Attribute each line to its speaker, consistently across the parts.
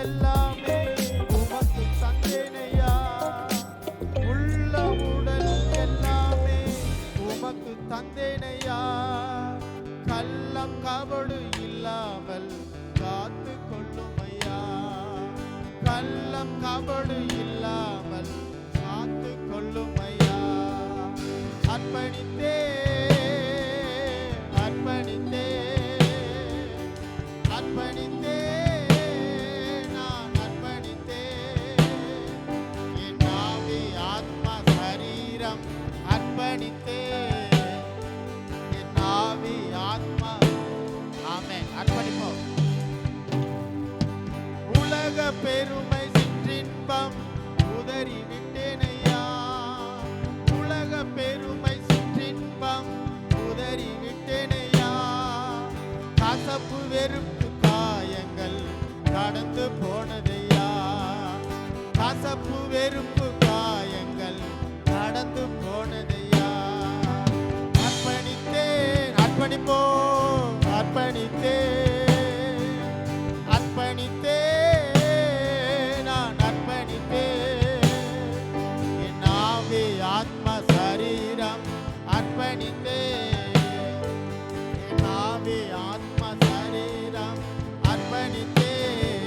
Speaker 1: எல்லாமே உமக்கு தந்தேனையா. உள்ள உடல் எல்லாமே உமக்கு தந்தேனையா. கள்ளம் கபடு இல்லாமல் காத்து கொள்ளுமையா. கள்ளம் கபடு இல்லாமல் காத்து கொள்ளுமையா. அர்ப்பணித்தே அர்ப்பணித்தே அர்ப்பணித்தே நான் அர்ப்பணித்தே. என் ஆவி ஆத்மா சரீரம் அர்ப்பணித்தே. என் ஆவி ஆத்மா ஆமென். அர்ப்பணிப்போம். உலக பெருமை சிற்றின்பம் உதறி விட்டேனையா. உலக பெருமை சிற்றின்பம் உதறி விட்டேனையா. கசப்பு வெறுப்பு காயங்கள் கடந்து போனதையா. கசப்பு வெறுப்பு காயங்கள் கடந்து போனதையா. அர்ப்பணித்தேன் அர்ப்பணிப்போம் அர்ப்பணித்தேன் அர்ப்பணித்தேன் நான் அர்ப்பணித்தேன். என் ஆவி ஆத்மா சரீரம் அர்ப்பணித்தேன். என் ஆவி ஆத்மா சரீரம் அர்ப்பணித்தேன்.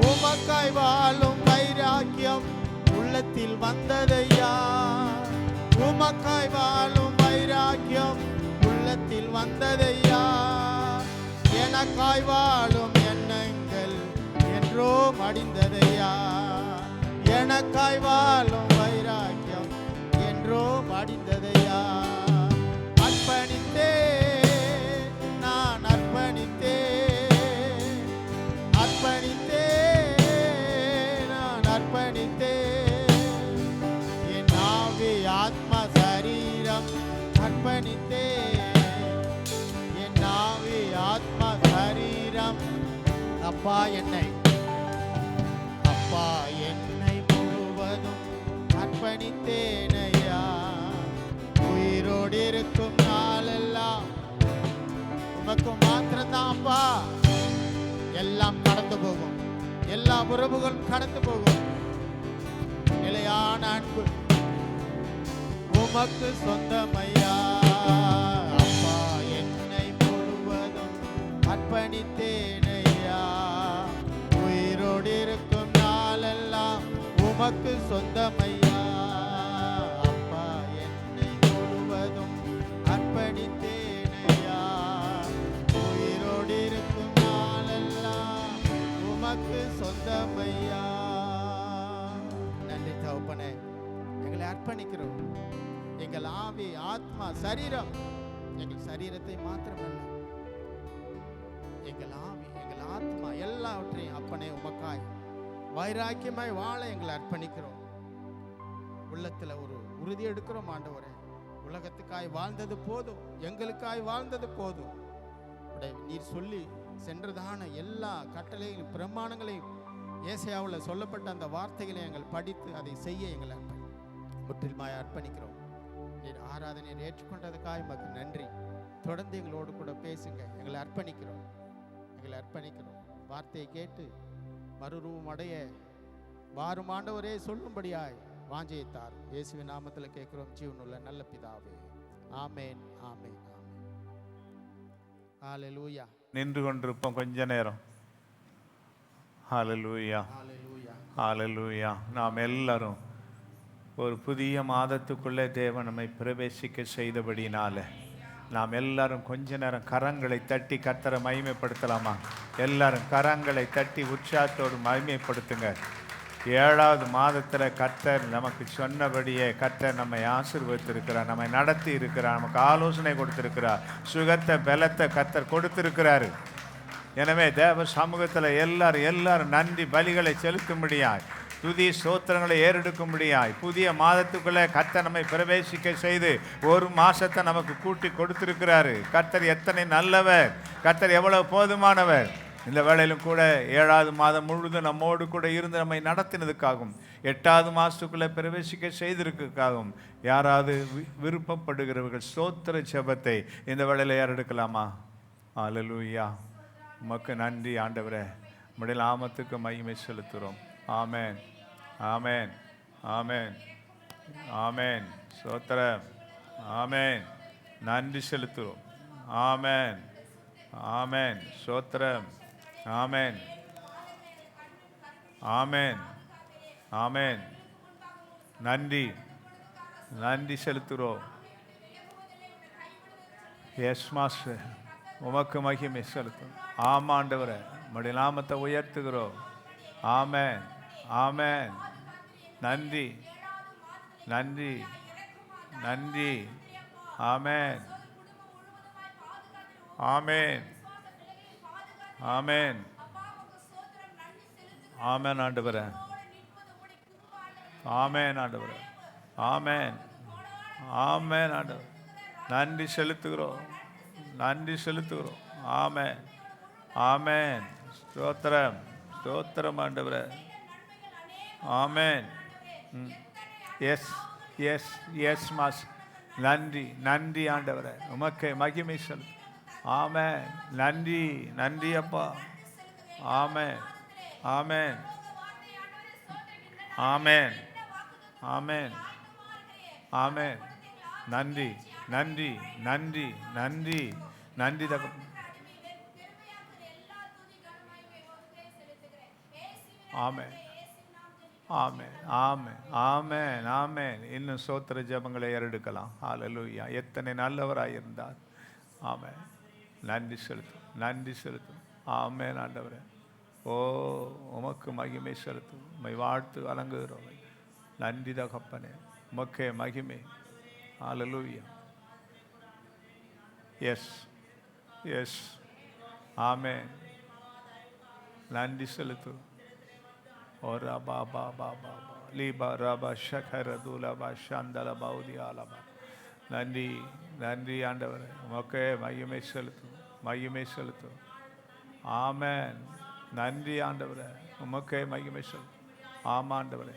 Speaker 1: உமக்காய் வாழும் வைராக்கியம் உள்ளத்தில் வந்ததையா. உமக்காய் வாழும் வைராக்கியம் உள்ளத்தில் வந்ததையா. எனக்காய் வாழும் எண்ணங்கள் என்றோ மடிந்ததையா. எனக்காய் வாழும் வைராக்கியம் என்றோ மடிந்ததையா. அர்ப்பணித்தேன் நான் அர்ப்பணித்தேன் அர்ப்பணித்தேன் நான் அர்ப்பணித்தேன். என் ஆவி ஆத்மா சரீரம் அர்ப்பணித்தேன். என் ஆவி ஆத்மா சரீரம். அப்பா என்னை முழுவதும் அர்ப்பணித்தேனையா. உயிரோடு இருக்கும் நாளெல்லாம் உமக்கு மாத்திரம்தான்ப்பா. எல்லாம் கடந்து போகும். எல்லா உறவுகளும் கடந்து போகும். நிலையான அன்பு உமக்கு சொந்தமையா. அப்பா என்னை முழுவதும் அர்ப்பணித்தேனையா. உயிரோடு இருக்கும் நாளெல்லாம் உமக்கு சொந்தமையா. அப்பா என்னை முழுவதும் அர்ப்பணித்தேனையா. உயிரோடு இருக்கும் நாளெல்லாம் உமக்கு சொந்தமையா. நன்றி தகப்பனே. எங்களை அர்ப்பணிக்கிறோம். எங்கள் ஆவி ஆத்மா சரீரம். எங்கள் சரீரத்தை மாத்திரமல்ல, எங்கள் ஆவி எங்கள் ஆத்மா எல்லாவற்றையும் அப்பனே உமக்காய் வைராக்கியமாய் வாழ எங்களை அர்ப்பணிக்கிறோம். உள்ளத்துல ஒரு உறுதி எடுக்கிறோம். ஆண்டவரே, உலகத்துக்காய் வாழ்ந்தது போதும், எங்களுக்காய் வாழ்ந்தது போதும். நீர் சொல்லி சென்றதான எல்லா கட்டளைகளையும் பிரமாணங்களையும் ஏசாயாவில் சொல்லப்பட்ட அந்த வார்த்தைகளை எங்கள் படித்து அதை செய்ய எங்களை முற்றிலுமாய் அர்ப்பணிக்கிறோம். நீர் ஆராதனையை ஏற்றுக்கொண்டதுக்காக உமக்கு நன்றி. தொடர்ந்து எங்களோடு கூட பேசுங்க. எங்களை அர்ப்பணிக்கிறோம். வார்த்தையை கேட்டு மறுரூபம் அடைய வாரும் ஆண்டவரே சொல்லும்படியாய் வாஞ்சையை தார். இயேசுவின் நாமத்தில் கேட்கிறோம் ஜீவனுள்ள நல்ல பிதாவே. ஆமேன் ஆமேன் ஆமேன். ஹல்லேலூயா.
Speaker 2: நின்று கொண்டிருப்போம் கொஞ்ச நேரம். ஹல்லேலூயா ஹல்லேலூயா. நாம் எல்லாரும் ஒரு புதிய மாதத்துக்குள்ளே தேவன் நம்மை பிரவேசிக்க செய்தபடினால நாம் எல்லாரும் கொஞ்ச நேரம் கரங்களை தட்டி கர்த்தரை மகிமைப்படுத்தலாமா? எல்லாரும் கரங்களை தட்டி உற்சாகத்தோடு மகிமைப்படுத்துங்க. 7வது மாதத்தில் கர்த்தர் நமக்கு சொன்னபடியே கர்த்தர் நம்மை ஆசீர்வதித்திருக்கிறார், நம்மை நடத்தி இருக்கிறார், நமக்கு ஆலோசனை கொடுத்திருக்கிறார், சுகத்தை பலத்தை கர்த்தர் கொடுத்திருக்கிறாரு. எனவே தேவ சமூகத்தில் எல்லாரும் நன்றி பலிகளை செலுத்தும்படியாய், துதி ஸ்தோத்திரங்களை ஏறெடுக்கும்படியாய் புதிய மாதத்துக்குள்ளே கர்த்தர் நம்மை பிரவேசிக்க செய்து ஒரு மாசத்தை நமக்கு கூட்டி கொடுத்திருக்கிறாரு. கர்த்தர் எத்தனை நல்லவர், கர்த்தர் எவ்வளவு போதுமானவர். இந்த வேளையிலும் கூட 7வது மாதம் முழுவதும் நம்மோடு கூட இருந்து நம்மை நடத்தினதுக்காகவும் 8வது மாதத்துக்குள்ளே பிரவேசிக்க செய்திருக்காகவும் யாராவது விருப்பப்படுகிறவர்கள் ஸ்தோத்திர ஜெபத்தை இந்த வேளையில் ஏறெடுக்கலாமா? ஹல்லேலூயா. உமக்கு நன்றி ஆண்டவரே. உம்முடைய நாமத்துக்கு மகிமை செலுத்துகிறோம். ஆமென், ஆமென், ஆமென், ஆமென். ஸ்தோத்திரம். ஆமென். நன்றி செலுத்துகிறோம். ஆமென், ஆமென். ஸ்தோத்திரம். ஆமென், ஆமென், ஆமென். நன்றி, நன்றி செலுத்துகிறோம். எஸ் மாஸ்டர், உமக்கு மகிமை செலுத்தும். ஆமாண்டவரே, உம்முடைய நாமத்தை உயர்த்துகிறோம். ஆமென், ஆமென். நன்றி, நன்றி, நன்றி. ஆமென், ஆமென், ஆமென், ஆமென் ஆண்டவரே. ஆமென் ஆண்டவரே. ஆமென், ஆமென் ஆண்டவர். நன்றி செலுத்துகிறோம், நன்றி செலுத்துகிறோம். ஆமென், ஆமென். ஸ்தோத்திரம், ஸ்தோத்திரம் ஆண்டவரே. ஆமென். Yes, yes, yes mass. நன்றி, நன்றி ஆண்டவரே. உமக்கு மகிமை செலுத்து. ஆமென். நன்றி, நன்றி அப்பா. ஆமென், ஆமென், ஆமென், ஆமென், ஆமென். நன்றி, நன்றி, நன்றி, நன்றி, நன்றி தகப்பனே. ஆமென், ஆமென், ஆமென், ஆமென், ஆமென். இன்னும் ஸ்தோத்திர ஜெபங்களை ஏறெடுக்கலாம். ஹல்லேலூயா. எத்தனை நல்லவராயிருந்தார். ஆமென். நன்றி செலுத்தும், நன்றி செலுத்தும். ஆமென் ஆண்டவரே. ஓ, உமக்கு மகிமை செலுத்தும். உம்மை வாழ்த்து வழங்குகிறோம். நன்றி தகப்பனே. உமக்கே மகிமை. ஹல்லேலூயா. Yes, yes. ஆமென். நன்றி செலுத்தும். ஓ ரபா பா பா பா பா லீபா ரபா ஷகர தூலபா ஷந்தல பௌதியாலபா. நன்றி, நன்றி ஆண்டவரே. உமக்கே மகிமை செலுத்தும், மகிமை செலுத்தும். ஆமென். நன்றி ஆண்டவரே. உமக்கே மகிமை செலுத்தும். ஆமா ஆண்டவரே.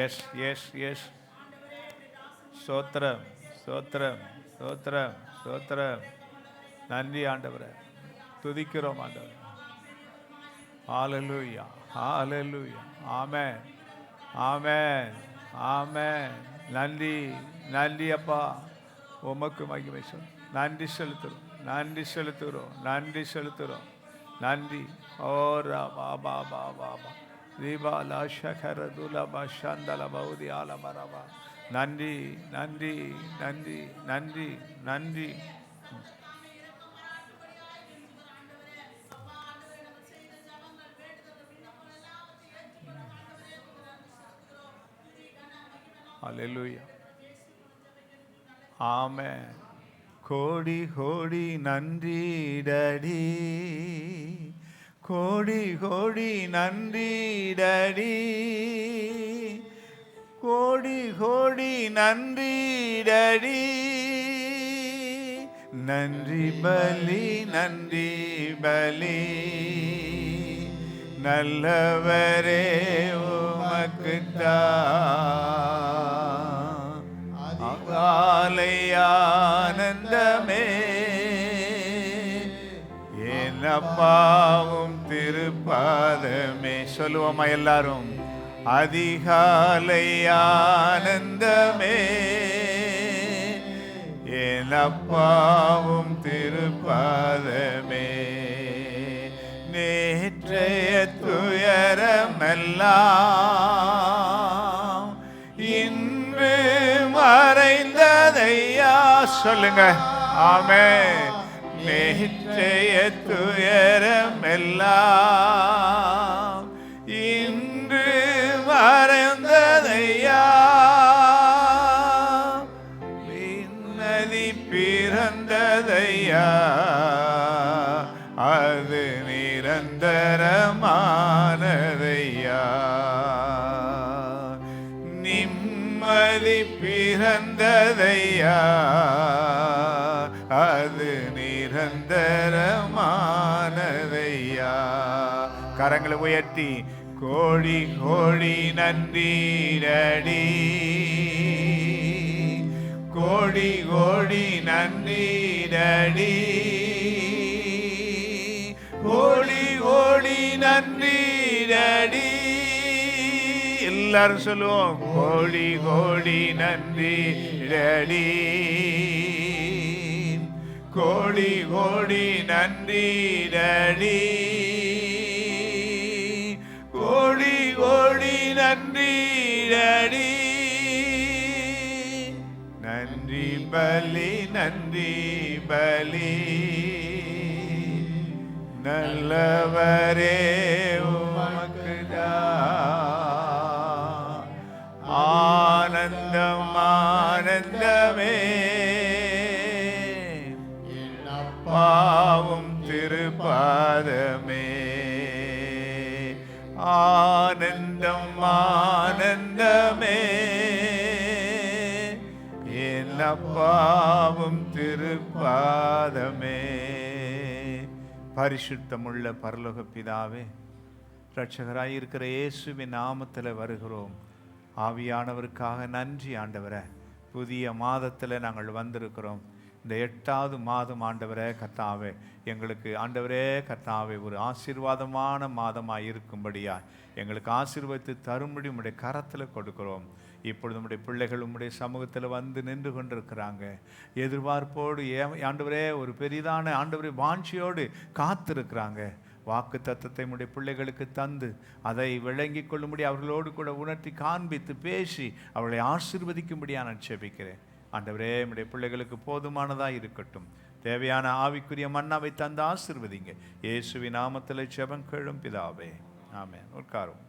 Speaker 2: Yes, yes, yes. ஸ்தோத்திரம், ஸ்தோத்திரம், ஸ்தோத்திரம், ஸ்தோத்திரம். நன்றி ஆண்டவரே. துதிக்கிறோம் ஆண்டவரே. ஹல்லேலூயா, ஹல்லேலூயா. ஆமென், ஆமென், ஆமென். நன்றி, நன்றி அப்பா. உமக்கு மகிமை சொல். நன்றி செலுத்துகிறோம், நன்றி செலுத்துகிறோம், நன்றி செலுத்துகிறோம். நன்றி. ஓ ரபா பா பா பா பா தீபா லா ஷகர துலபா ஷந்தல பௌதி ஆலமரபா. நன்றி, நன்றி, நன்றி, நன்றி, நன்றி. ஹல்லேலூயா. ஆமென். கோடி கோடி நன்றி டடி, கோடி கோடி நன்றி டடி, கோடி கோடி நன்றி டடி. நன்றி பலி, நன்றி பலி. நல்லவரே உமக்குத்தான் ஆலை ஆனந்தமே. என் அப்பாவும் திருப்பாதமே. சொல்லுவோமா எல்லாரும்? அதிகாலை ஆனந்தமே. என் அப்பாவும் திருப்பாதமே. நேற்றைய துயரமெல்லாம் இன்று மறைந்ததையா. சொல்லுங்க. ஆமென். நேற்றைய துயரமெல்லாம் இன்று மறைந்ததையா. விண்ணதி பிறந்ததையா. அது நிரந்தரமானதையா. நிம்மதி பிறந்ததையா. அது நிரந்தரமானதையா. கரங்களை உயர்த்தி கோடி கோடி நன்றீரடி, கோடி கோடி நன்றீரடி, கோடி கோடி நன்றி டடி. எல்லாரும் சொல்லுவோம், கோடி கோடி நன்றி டடி, கோடி கோடி நன்றி டடி, கோடி கோடி நன்றி டடி. நன்றி பலி நன்றி பலி, நல்லவரே உமக்குதான் ஆனந்தம் ஆனந்தமே, பாவும் திருப்பாதமே. ஆனந்தம் ஆனந்தமே, என் அப்பாவும் திருப்பாதமே. பரிசுத்தமுள்ள பரலோக பிதாவே, இரட்சகராய் இருக்கிற இயேசுவின் நாமத்தில் வருகிறோம். ஆவியானவருக்காக நன்றி ஆண்டவரே. புதிய மாதத்தில் நாங்கள் வந்திருக்கிறோம். இந்த 8வது மாதம் ஆண்டவரே கர்த்தாவே, எங்களுக்கு ஆண்டவரே கர்த்தாவே ஒரு ஆசீர்வாதமான மாதமாக இருக்கும்படியா எங்களுக்கு ஆசீர்வதித்து தரும்படி உம்முடைய கரத்தில் கொடுக்கிறோம். இப்பொழுது நம்முடைய பிள்ளைகள் உம்முடைய சமூகத்தில் வந்து நின்று கொண்டிருக்கிறாங்க. எதிர்பார்ப்போடு ஆண்டவரே ஒரு பெரிதான ஆண்டவரே வாஞ்சியோடு காத்திருக்கிறாங்க. வாக்கு தத்தத்தை நம்முடைய பிள்ளைகளுக்கு தந்து அதை விளங்கி கொள்ளும்படி அவர்களோடு கூட உணர்த்தி காண்பித்து பேசி அவர்களை ஆசீர்வதிக்கும்படியாக நான் ஜெபிக்கிறேன். ஆண்டவரே நம்முடைய பிள்ளைகளுக்கு போதுமானதாக இருக்கட்டும். தேவையான ஆவிக்குரிய மன்னாவை தந்து ஆசீர்வதிங்க. இயேசுவின் நாமத்தில் ஜெபம் கேளும் பிதாவே, ஆமென். உட்காரும்.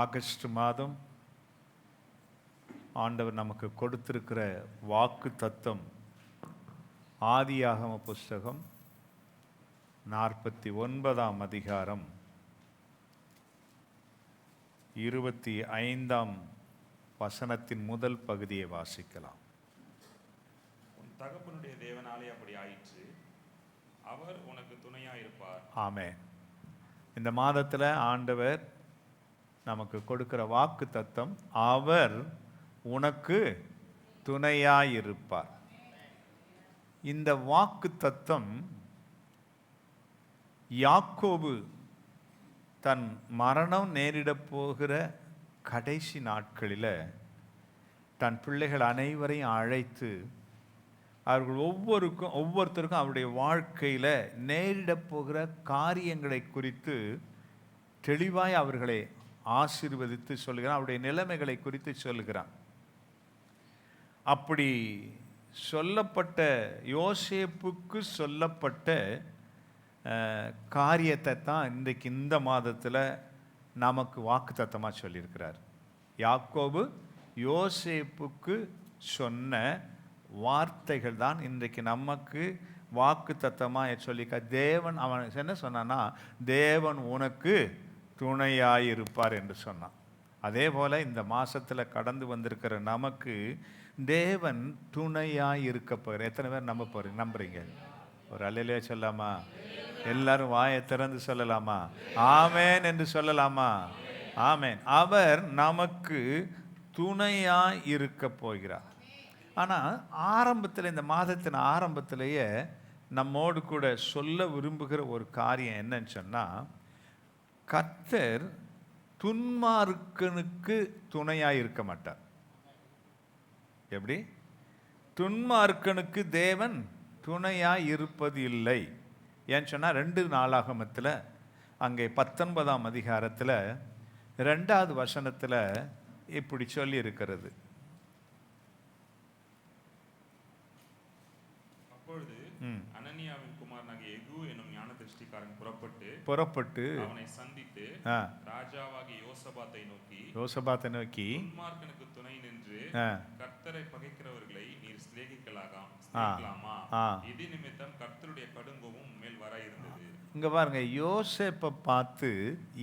Speaker 2: ஆகஸ்ட் மாதம் ஆண்டவர் நமக்கு கொடுத்திருக்கிற வாக்கு தத்தம் ஆதியாகம புஸ்தகம் 49ஆம் அதிகாரம் 25ஆம் வசனத்தின் முதல் பகுதியை வாசிக்கலாம்.
Speaker 3: உன் தகப்பனுடைய தேவனாலே அப்படி ஆயிற்று, அவர் உனக்கு துணையாயிருப்பார்.
Speaker 2: ஆமென். இந்த மாதத்தில் ஆண்டவர் நமக்கு கொடுக்கிற வாக்கு தத்தம், அவர் உனக்கு துணையாயிருப்பார். இந்த வாக்கு தத்தம் யாக்கோபு தன் மரணம் நேரிடப் போகிற கடைசி நாட்களில் தன் பிள்ளைகள் அனைவரையும் அழைத்து அவர்கள் ஒவ்வொருத்தருக்கும் அவருடைய வாழ்க்கையில் நேரிடப் போகிற காரியங்களை குறித்து தெளிவாய் அவர்களை ஆசீர்வதித்து சொல்லுகிறான். அவருடைய நிலைமைகளை குறித்து சொல்லுகிறான். அப்படி சொல்லப்பட்ட யோசேப்புக்கு சொல்லப்பட்ட காரியத்தை தான் இன்றைக்கு இந்த மாதத்தில் நமக்கு வாக்கு தத்தமாக சொல்லியிருக்கிறார். யாக்கோபு யோசேப்புக்கு சொன்ன வார்த்தைகள் தான் இன்றைக்கு நமக்கு வாக்கு தத்தமாக சொல்லிக்க. தேவன் அவன் என்ன சொன்னான்னா, தேவன் உனக்கு துணையாயிருப்பார் என்று சொன்னான். அதே போல் இந்த மாதத்தில் கடந்து வந்திருக்கிற நமக்கு தேவன் துணையாய் இருக்க போகிற எத்தனை பேர் நம்புறீங்க? ஒரு அல்லையிலே சொல்லாமா? எல்லாரும் வாயை திறந்து சொல்லலாமா? ஆமேன் என்று சொல்லலாமா? ஆமேன். அவர் நமக்கு துணையாய் இருக்க போகிறார். ஆனால் ஆரம்பத்தில், இந்த மாதத்தின் ஆரம்பத்திலேயே நம்மோடு கூட சொல்ல விரும்புகிற ஒரு காரியம் என்னன்னு சொன்னால், கர்த்தர் துன்மார்க்கனுக்கு துணையாக இருக்க மாட்டார். எப்படி? துன்மார்க்கனுக்கு தேவன் துணையாக இருப்பது இல்லை. ஏன்னு சொன்னால் 2 நாளாகமத்தில் அங்கே 19ஆம் அதிகாரத்தில் 2வது வசனத்தில் இப்படி சொல்லி இருக்கிறது.
Speaker 3: அப்பொழுது அனனியாவின் குமாரனாகிய யெகூ என்னும் ஞான திருஷ்டிக்காரன் புறப்பட்டு அவனை சந்தித்து ராஜாவாகிய யோசபாத்தை நோக்கி துன்மார்க்கனுக்கு துணை நின்று கர்த்தரை பகைக்கிறவர்களை நீர் சிநேகிக்கலாமா? இது நிமித்தம் கர்த்தருடைய கடுங்கோபம் மேல் வர இருந்தது.
Speaker 2: இங்க பாருங்க, யோசேப்பை பார்த்து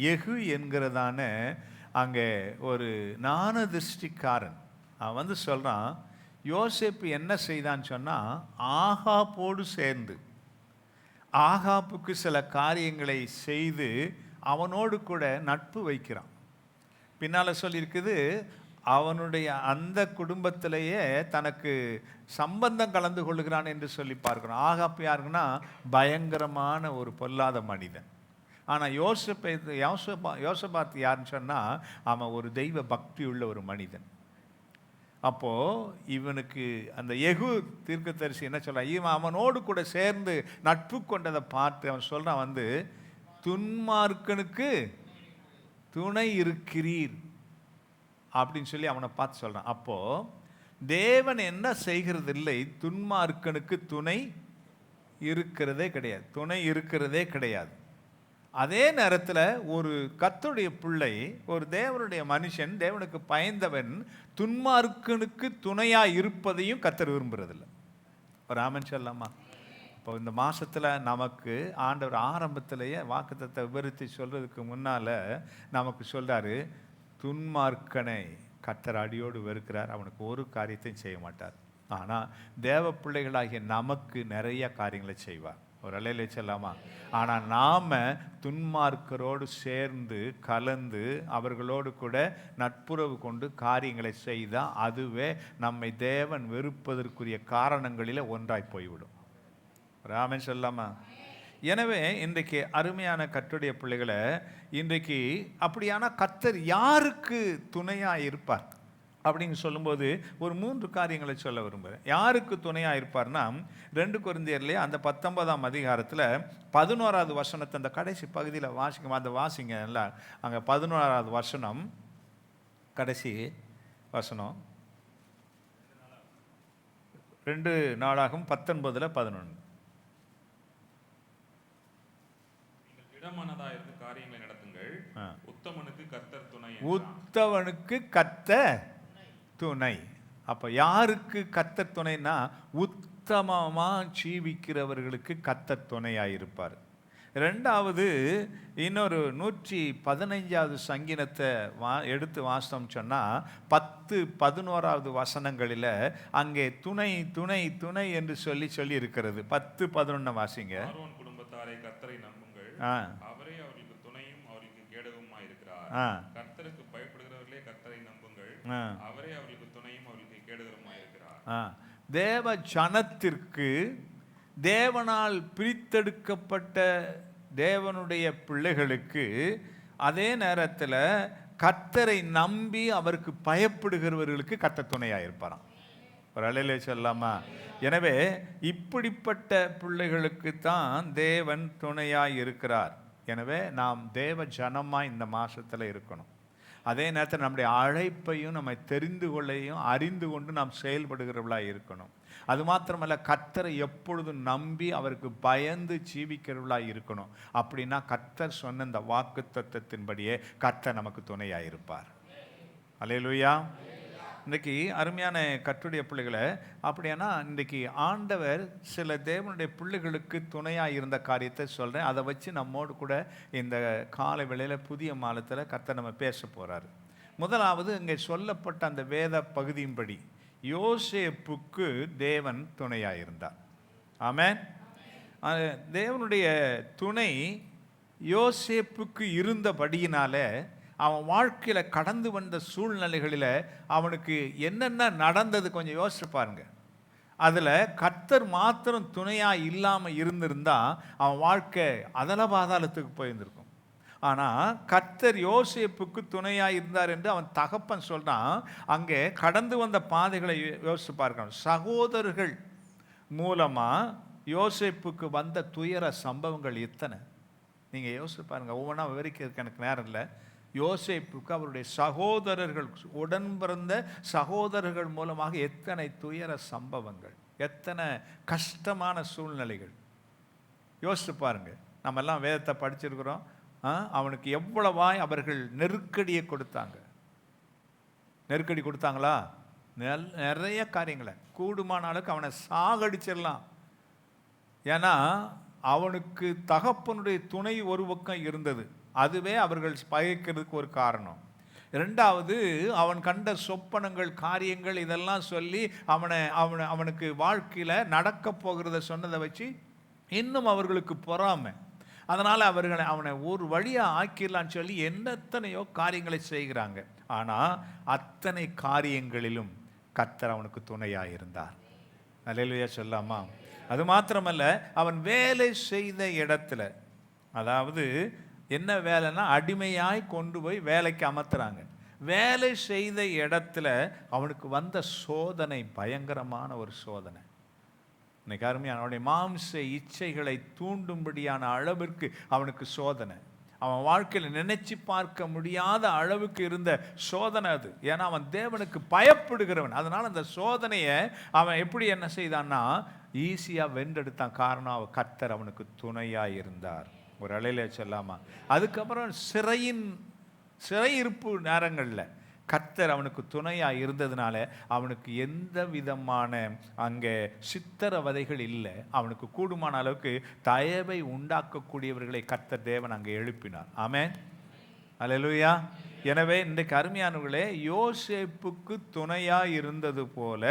Speaker 2: யெகூ என்கிறதான அங்கே ஒரு ஞான திருஷ்டிக்காரன் அவன் வந்து சொல்றான், யோசேப்பு என்ன செய்தான்னு சொன்னா, ஆகாப்போடு சேர்ந்து ஆகாப்புக்கு சில காரியங்களை செய்து அவனோடு கூட நட்பு வைக்கிறான். பின்னால் சொல்லியிருக்குது, அவனுடைய அந்த குடும்பத்திலேயே தனக்கு சம்பந்தம் கலந்து கொள்ளுகிறான் என்று சொல்லி பார்க்கிறோம். ஆகாப் யாருன்னா பயங்கரமான ஒரு பொல்லாத மனிதன். ஆனால் யோசபாத் யாருன்னு சொன்னால் அவன் ஒரு தெய்வ பக்தி உள்ள ஒரு மனிதன். அப்போது இவனுக்கு அந்த யெகூ தீர்க்கதரிசி என்ன சொல்கிறான், இவன் அவனோடு கூட சேர்ந்து நட்பு கொண்டதை பார்த்து அவன் சொல்கிறான், துன்மார்க்கனுக்கு துணை இருக்கிறீர் அப்படின்னு சொல்லி அவனை பார்த்து சொல்கிறான். அப்போது தேவன் என்ன செய்கிறது இல்லை, துன்மார்க்கனுக்கு துணை இருக்கிறதே கிடையாது, துணை இருக்கிறதே கிடையாது. அதே நேரத்தில் ஒரு கர்த்தருடைய பிள்ளை, ஒரு தேவனுடைய மனுஷன், தேவனுக்கு பயந்தவன் துன்மார்க்கனுக்கு துணையாக இருப்பதையும் கர்த்தர் விரும்புறதில்லை. ஒரு ஆமென் சொல்லலாமா? இப்போ இந்த மாதத்தில் நமக்கு ஆண்டவர் ஆரம்பத்திலேயே வாக்குத்தத்தத்தை விவரித்து சொல்கிறதுக்கு முன்னால் நமக்கு சொல்கிறாரு, துன்மார்க்கனை கர்த்தர் அடியோடு வெறுக்கிறார், அவனுக்கு ஒரு காரியத்தையும் செய்ய மாட்டார். ஆனால் தேவ பிள்ளைகளாகிய நமக்கு நிறைய காரியங்களை செய்வார். ஒரு அலையிலே செல்லாமா? ஆனால் நாம் துன்மார்க்கரோடு சேர்ந்து கலந்து அவர்களோடு கூட நட்புறவு கொண்டு காரியங்களை செய்தால் அதுவே நம்மை தேவன் வெறுப்பதற்குரிய காரணங்களில் ஒன்றாய் போய்விடும். ராமன் சொல்லாமா? எனவே இன்றைக்கு அருமையான கர்த்தருடைய பிள்ளைகளை, இன்றைக்கு அப்படியான கர்த்தர் யாருக்கு துணையாக இருப்பார் அப்படின்னு சொல்லும்போது ஒரு 3 காரியங்களை சொல்ல விரும்புகிறேன். யாருக்கு துணையாக இருப்பார்னா, 2 கொரிந்தியர்லேயே அந்த 19ஆம் அதிகாரத்தில் 11வது வசனத்தை அந்த கடைசி பகுதியில் வாசிங்க, அந்த வாசிங்க எல்லாம். அங்கே 11வது வசனம், கடைசி வசனம், 2 நாளாகும் 19:11.
Speaker 3: இடமானதாயிருந்து காரியங்களை நடத்துங்கள், உத்தமனுக்கு கர்த்தர் துணை.
Speaker 2: உத்தமனுக்கு கர்த்தர் துணை. அப்போ யாருக்கு கர்த்தர் துணைனா, உத்தமமாக ஜீவிக்கிறவர்களுக்கு கர்த்தர் துணையாக இருப்பார். 2வது, இன்னொரு 115வது சங்கீதத்தை எடுத்து வாசம் சொன்னால் 10-11வது வசனங்களில் அங்கே துணை துணை துணை என்று சொல்லி இருக்கிறது. 10-11 வாசிங்க.
Speaker 3: குடும்பத்தாரை கர்த்தரை நம்புங்கள், அவரே அவர்களுக்கு துணையும் அவர்களுக்கு கேடகமுமாய் இருக்கிறார். கர்த்தருக்கு பயப்படுகிறவர்களே கர்த்தரை நம்புங்கள், அவரே அவர்களுக்கு துணையும் அவர்களுக்கு கேடகமுமாய் இருக்கிறார்.
Speaker 2: தேவ ஜனத்திற்கு, தேவனால் பிரித்தெடுக்கப்பட்ட தேவனுடைய பிள்ளைகளுக்கு, அதே நேரத்தில் கர்த்தரை நம்பி அவருக்கு பயப்படுகிறவர்களுக்கு கர்த்தர் துணையாக இருப்பாராம். ஒரு அலையிலே சொல்லாமா? எனவே இப்படிப்பட்ட பிள்ளைகளுக்கு தான் தேவன் துணையாக இருக்கிறார். எனவே நாம் தேவ ஜனமாக இந்த மாதத்தில் இருக்கணும். அதே நேரத்தில் நம்முடைய அழைப்பையும் நம்ம தெரிந்து கொள்ளையும் அறிந்து கொண்டு நாம் செயல்படுகிறவர்களாக இருக்கணும். அது மாத்திரமல்ல, கர்த்தரை எப்பொழுதும் நம்பி அவருக்கு பயந்து ஜீவிக்கிறவர்களாக இருக்கணும். அப்படின்னா கர்த்தர் சொன்ன இந்த வாக்கு தத்தத்தின்படியே கர்த்தர் நமக்கு துணையாக இருப்பார். அல்லேலூயா. இன்றைக்கி அருமையான கர்த்தருடைய பிள்ளைகளை, அப்படியானா இன்றைக்கி ஆண்டவர் சில தேவனுடைய பிள்ளைகளுக்கு துணையாக இருந்த காரியத்தை சொல்கிறேன். அதை வச்சு நம்மோடு கூட இந்த காலை வேளையில் புதிய மாதத்தில் கர்த்தர் நம்ம பேச போகிறாரு. முதலாவது, இங்கே சொல்லப்பட்ட அந்த வேத பகுதியின்படி யோசேப்புக்கு தேவன் துணையாக இருந்தார். ஆமென். தேவனுடைய துணை யோசேப்புக்கு இருந்தபடியினால அவன் வாழ்க்கையில் கடந்து வந்த சூழ்நிலைகளில் அவனுக்கு என்னென்ன நடந்தது கொஞ்சம் யோசிச்சு பாருங்க. அதில் கர்த்தர் மாத்திரம் துணையாக இல்லாமல் இருந்திருந்தால் அவன் வாழ்க்கை அதல பாதாளத்துக்கு போயிருந்திருக்கும். ஆனால் கர்த்தர் யோசேப்புக்கு துணையாக இருந்தார் என்று அவன் தகப்பன் சொல்கிறான். அங்கே கடந்து வந்த பாதைகளை யோசிச்சு பார்க்கணும். சகோதரர்கள் மூலமாக யோசேப்புக்கு வந்த துயர சம்பவங்கள் எத்தனை நீங்கள் யோசிச்சு பாருங்கள். ஒவ்வொன்றா விவரிக்கிறதுக்கு எனக்கு நேரம் இல்லை. யோசேப்புக்கு அவருடைய சகோதரர்கள், உடன் பிறந்த சகோதரர்கள் மூலமாக எத்தனை துயர சம்பவங்கள், எத்தனை கஷ்டமான சூழ்நிலைகள் யோசிச்சு பாருங்க. நம்ம எல்லாம் வேதத்தை படிச்சிருக்கிறோம். அவனுக்கு எவ்வளவாய் அவர்கள் நெருக்கடியை கொடுத்தாங்க. நெருக்கடி கொடுத்தாங்களா? நிறைய காரியங்களை, கூடுமான அளவுக்கு அவனை சாகடிச்சிடலாம். ஏன்னா அவனுக்கு தகப்பனுடைய துணை ஒரு பக்கம் இருந்தது, அதுவே அவர்கள் பகைக்கிறதுக்கு ஒரு காரணம். 2வது, அவன் கண்ட சொப்பனங்கள், காரியங்கள் இதெல்லாம் சொல்லி அவனுக்கு வாழ்க்கையில் நடக்க போகிறத சொன்னதை வச்சு இன்னும் அவர்களுக்கு பொறாமை. அதனால் அவனை ஒரு வழியாக ஆக்கிடலான்னு சொல்லி எத்தனையோ காரியங்களை செய்கிறாங்க. ஆனால் அத்தனை காரியங்களிலும் கர்த்தர் அவனுக்கு துணையாக இருந்தார். அல்லேலூயா சொல்லாமா? அது மாத்திரமல்ல, அவன் வேலை செய்த இடத்துல, அதாவது என்ன வேலைன்னா அடிமையாய் கொண்டு போய் வேலைக்கு அமர்த்துறாங்க. வேலை செய்த இடத்துல அவனுக்கு வந்த சோதனை பயங்கரமான ஒரு சோதனை. இன்னைக்கு அருமையான அவனுடைய மாம்ச இச்சைகளை தூண்டும்படியான அளவிற்கு அவனுக்கு சோதனை. அவன் வாழ்க்கையில் நினைச்சு பார்க்க முடியாத அளவுக்கு இருந்த சோதனை அது. ஏன்னா அவன் தேவனுக்கு பயப்படுகிறவன். அதனால அந்த சோதனையை அவன் எப்படி என்ன செய்தான்னா ஈஸியாக வென்றெடுத்தான். காரணம் கர்த்தர் அவனுக்கு துணையாக இருந்தார். ஒரு அலையில சொல்லாமா? அதுக்கப்புறம் சிறையிருப்பு நேரங்களில் கர்த்தர் அவனுக்கு துணையாக இருந்ததுனால அவனுக்கு எந்த விதமான அங்கே சித்திரவதைகள் இல்லை. அவனுக்கு கூடுமான அளவுக்கு தயவை உண்டாக்கக்கூடியவர்களை கர்த்தர் தேவன் அங்கே எழுப்பினார். ஆமென், அல்லேலூயா. எனவே இன்றைக்கு அருமையானவர்களே, யோசேப்புக்கு துணையாக இருந்தது போல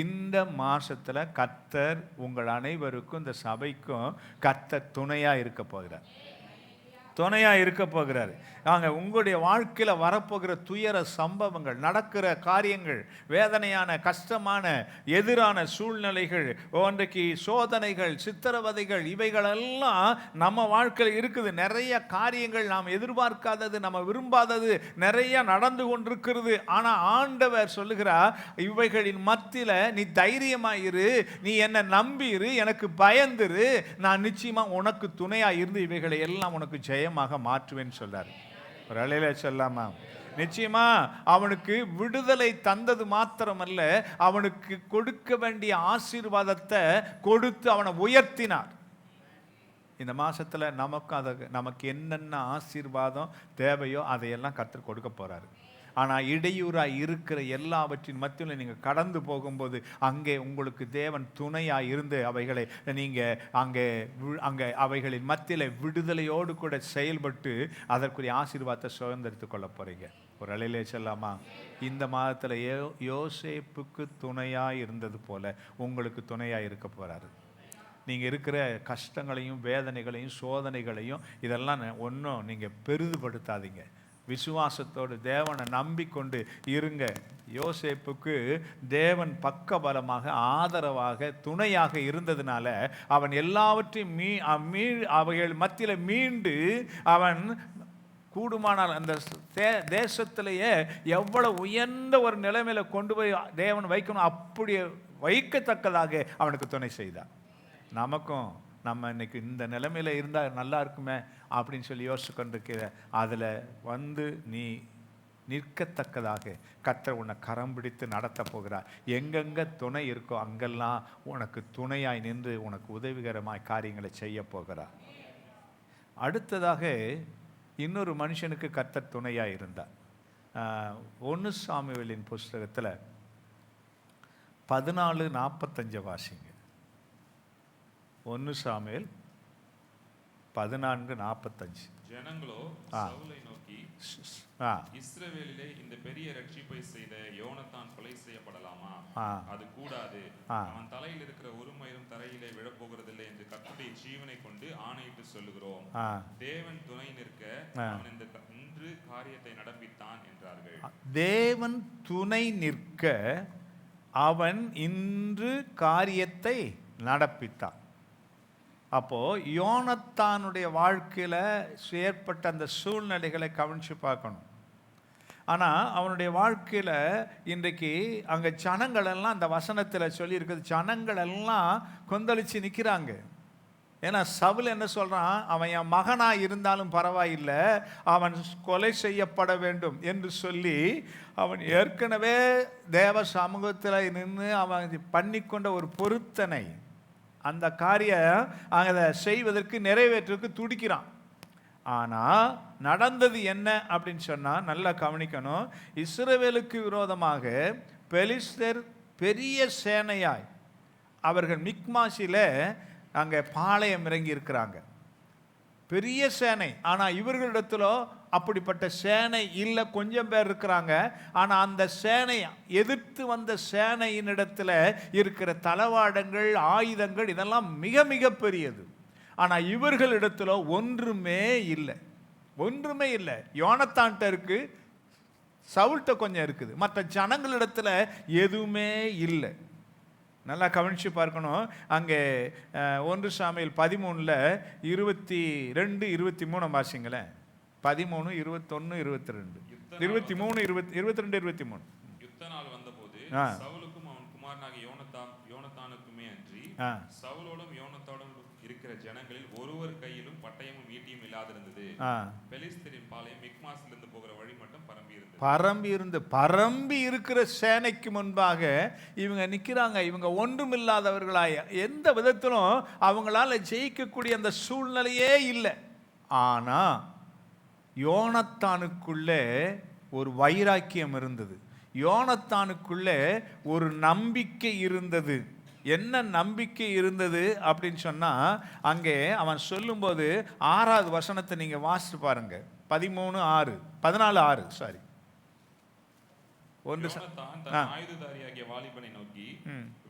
Speaker 2: இந்த மாசத்துல கர்த்தர் உங்கள் அனைவருக்கும், இந்த சபைக்கும் கர்த்தர் துணையாக இருக்க போகிறார். துணையாக இருக்க போகிறார். நாங்கள் உங்களுடைய வாழ்க்கையில் வரப்போகிற துயர சம்பவங்கள், நடக்கிற காரியங்கள், வேதனையான கஷ்டமான எதிரான சூழ்நிலைகள், இன்றைக்கு சோதனைகள், சித்திரவதைகள், இவைகளெல்லாம் நம்ம வாழ்க்கையில் இருக்குது. நிறைய காரியங்கள் நாம் எதிர்பார்க்காதது, நம்ம விரும்பாதது நிறைய நடந்து கொண்டிருக்கிறது. ஆனால் ஆண்டவர் சொல்லுகிறார், இவைகளின் மத்தியில் நீ தைரியமாயிரு, நீ என்னை நம்பிரு, எனக்கு பயந்துரு, நான் நிச்சயமாக உனக்கு துணையாக இருந்து இவைகளை எல்லாம் உனக்கு ஜெயமாக மாற்றுவேன்னு சொல்றாரு. ஒரு அலையில சொல்லாமா? நிச்சயமா அவனுக்கு விடுதலை தந்தது மாத்திரமல்ல, அவனுக்கு கொடுக்க வேண்டிய ஆசீர்வாதத்தை கொடுத்து அவனை உயர்த்தினார். இந்த மாசத்துல நமக்கு என்னென்ன ஆசீர்வாதம் தேவையோ அதையெல்லாம் கர்த்தர் கொடுக்க போறாரு. ஆனால் இடையூறாக இருக்கிற எல்லாவற்றின் மத்தியில் நீங்கள் கடந்து போகும்போது அங்கே உங்களுக்கு தேவன் துணையாக இருந்து அவைகளை நீங்கள் அங்கே அவைகளின் மத்தியில் விடுதலையோடு கூட செயல்பட்டு அதற்குரிய ஆசீர்வாதத்தை சுதந்திரித்து கொள்ள போகிறீங்க. ஒரு அலையிலே சொல்லாமா? இந்த மாதத்தில் யோசேப்புக்கு துணையாக இருந்தது போல உங்களுக்கு துணையாக இருக்க போகிறாரு. நீங்கள் இருக்கிற கஷ்டங்களையும் வேதனைகளையும் சோதனைகளையும் இதெல்லாம் ஒன்றும் நீங்கள் பெரிதுபடுத்தாதீங்க. விசுவாசத்தோடு தேவனை நம்பிக்கொண்டு இருங்க. யோசேப்புக்கு தேவன் பக்கபலமாக ஆதரவாக துணையாக இருந்ததுனால அவன் எல்லாவற்றையும் அவைகள் மத்தியில் மீண்டு அவன் கூடுமானால் அந்த தேசத்திலேயே எவ்வளவு உயர்ந்த ஒரு நிலைமையில கொண்டு போய் தேவன் வைக்கணும், அப்படி வைக்கத்தக்கதாக அவனுக்கு துணை செய்தார். நமக்கும் நம்ம இன்னைக்கு இந்த நிலைமையில இருந்தால் நல்லா இருக்குமே அப்படின்னு சொல்லி யோசிச்சு கொண்டிருக்கிற அதில் நீ நிற்கத்தக்கதாக கர்த்தர் உன்னை கரம் பிடித்து நடத்த போகிறார். எங்கெங்க துணை இருக்கோ அங்கெல்லாம் உனக்கு துணையாய் நின்று உனக்கு உதவிகரமாய் காரியங்களை செய்ய போகிறார். அடுத்ததாக இன்னொரு மனுஷனுக்கு கர்த்தர் துணையாக இருந்தார். 1 சாமுவேலின் புஸ்தகத்தில் 14:45 வாசிங்க. 1 சாமுவேல் 14:45.
Speaker 3: ஜனங்களோ சவுலை நோக்கி, இஸ்ரவேலிலே இந்த பெரிய ரட்சிப்பை செய்த யோனத்தான் கொலை செய்யப்படலாமா? அது கூடாது. அவன் தலையில் இருக்கிற ஒரு மயிரும் தரையிலே விழப்போகிறதில்லை என்று கர்த்தருடைய ஜீவனை கொண்டு ஆணையிட்டு சொல்லுகிறோம். தேவன் துணை நிற்க அவன் இன்று காரியத்தை நடப்பித்தான் என்றார்கள். தேவன் துணை நிற்க அவன் இன்று காரியத்தை நடப்பித்தான். அப்போ யோனத்தானுடைய வாழ்க்கையில் ஏற்பட்ட அந்த சூழ்நிலைகளை கவனித்து பார்க்கணும். ஆனால் அவனுடைய வாழ்க்கையில் இன்றைக்கு அங்கே ஜனங்களெல்லாம் அந்த வசனத்தில் சொல்லியிருக்குது, ஜனங்களெல்லாம் கொந்தளிச்சு நிற்கிறாங்க. ஏன்னா சவுல் என்ன சொல்கிறான், அவன் என் மகனாக இருந்தாலும் பரவாயில்லை, அவன் கொலை செய்யப்பட வேண்டும் என்று சொல்லி அவன் ஏற்கனவே தேவ சமூகத்தில் நின்று அவன் பண்ணிக்கொண்ட ஒரு பொருத்தனை, அந்த காரியம் அதை செய்வதற்கு நிறைவேற்றுவதற்கு துடிக்கிறான். ஆனால் நடந்தது என்ன அப்படின்னு சொன்னால் நல்லா கவனிக்கணும். இஸ்ரவேலுக்கு விரோதமாக பெலிஸ்தர் பெரிய சேனையாய் அவர்கள் மிக்மாசில் அங்கே பாளையம் இறங்கி இருக்கிறாங்க. பெரிய சேனை. ஆனால் இவர்களிடத்தில் அப்படிப்பட்ட சேனை இல்லை, கொஞ்சம் பேர் இருக்கிறாங்க. ஆனால் அந்த சேனை எதிர்த்து வந்த சேனையினிடத்தில் இருக்கிற தளவாடங்கள் ஆயுதங்கள் இதெல்லாம் மிக மிக பெரியது.
Speaker 2: ஆனால் இவர்களிடத்துல ஒன்றுமே இல்லை, ஒன்றுமே இல்லை. யோனத்தான்ட்ட இருக்கு, சவுல்கிட்ட கொஞ்சம் இருக்குது, மற்ற ஜனங்களிடத்துல எதுவுமே இல்லை. நல்லா கவனித்து பார்க்கணும். அங்கே 1 சாமுவேல் 13 22 23 வாசிங்களேன். 13 21 22 23 22 23.
Speaker 3: யுத்த நாள் வந்தபோது சவுலுக்கும் அவன் குமாரனாகிய யோனத்தானுக்குமே அன்றி சவுலோடும் யோனத்தானும் இருக்கிற ஜனங்களில் ஒருவர் கையிலும் பட்டயமும் ஈட்டியும் இல்லாதிருந்தது. பெலிஸ்தரின் பாளையம் மிக்மாசிலிருந்து போகிற வழி மட்டும் பரம்பி இருக்கிற சேனைக்கு முன்பாக இவங்க நிற்கிறாங்க. இவங்க ஒன்றுமில்லாதவர்களாய எந்த விதத்திலும் அவங்களால ஜெயிக்கக்கூடிய அந்த சூழ்நிலையே இல்லை. ஆனா யோனத்தானுக்குள்ளே ஒரு வைராக்கியம் இருந்தது, யோனத்தானுக்குள்ளே ஒரு நம்பிக்கை இருந்தது. என்ன நம்பிக்கை இருந்தது அப்படின்னு சொன்னா, அங்கே அவன் சொல்லும்போது 6வது வசனத்தை நீங்க வாசித்து பாருங்க. 14:6 சாரி. ஆயுததாரியாகிய வாலிபனை நோக்கி,